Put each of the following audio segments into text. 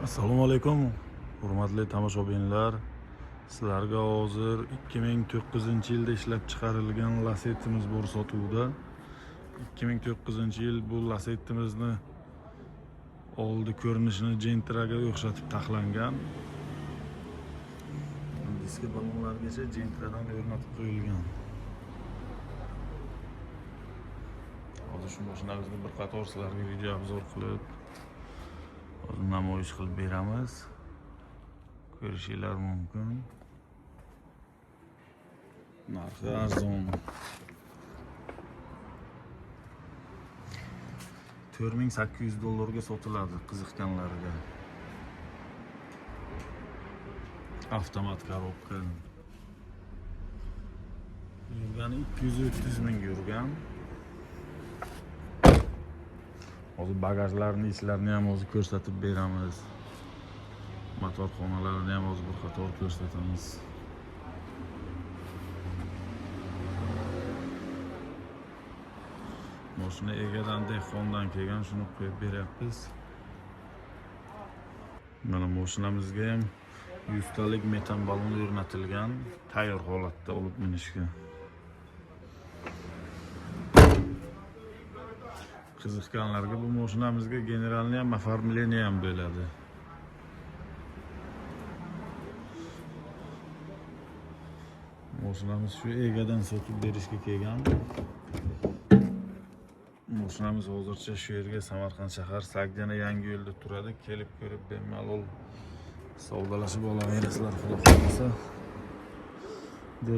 Assalomu alaykum, hurmatli tomoshabinlar. Sizlarga hozir 2009-yilda ishlab chiqarilgan Lacetti'miz bor sotuvda. 2009-yil bu Lacetti'mizni oldi ko'rinishini Gentra'ga o'xshatib taxlangan. Diski balonlargacha Gentra'dan o'rnatib qo'yilgan. Hozir shu mashinamizni bir qator sizlarga video obzor qilib namoyish qilib beramiz. Ko'rishinglar mumkin. Narxi arzon. 4800 dollarga sotiladi qiziqganlarga. Avtomat korobka. Yurgani 230 ming yurgan. Hozir bagajlarni, ishlarini ham o'zi ko'rsatib beramiz. Motor xonalarini ham o'zi bir qator ko'rsatamiz. Mashina egadan dehqondan kelgan, shuni qo'yib beryapmiz. Mana mashinamizga ham 100 talik metan balon o'rnatilgan, tayyor holatda olib minishga. Qiziqganlarga bu mashinamizga generalni ham, oformleniya ham bo'ladi. Mashinamiz shu egadan sotib berishga kelgan. Mashinamiz hozircha shu yerga Samarqand shahar Sagdana yangi yo'lda turadi. Kelib ko'rib bemalol savdolashib olaverasizlar, xudo xohlasa.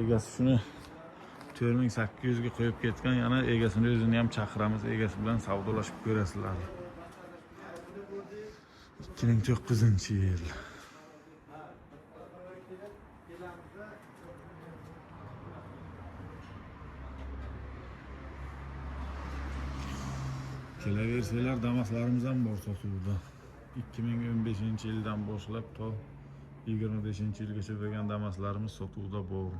Egasi shuni 4800 ga qo'yib ketgan, yana egasini o'zini ham chaqiramiz, egasi bilan savdolashib ko'rasizlar. 2009-yil. Kelaversanglar, Damaslarimiz ham bor sotuvda. 2015-yildan boshlab to 25-yilgacha bo'lgan Damaslarimiz sotuvda bor.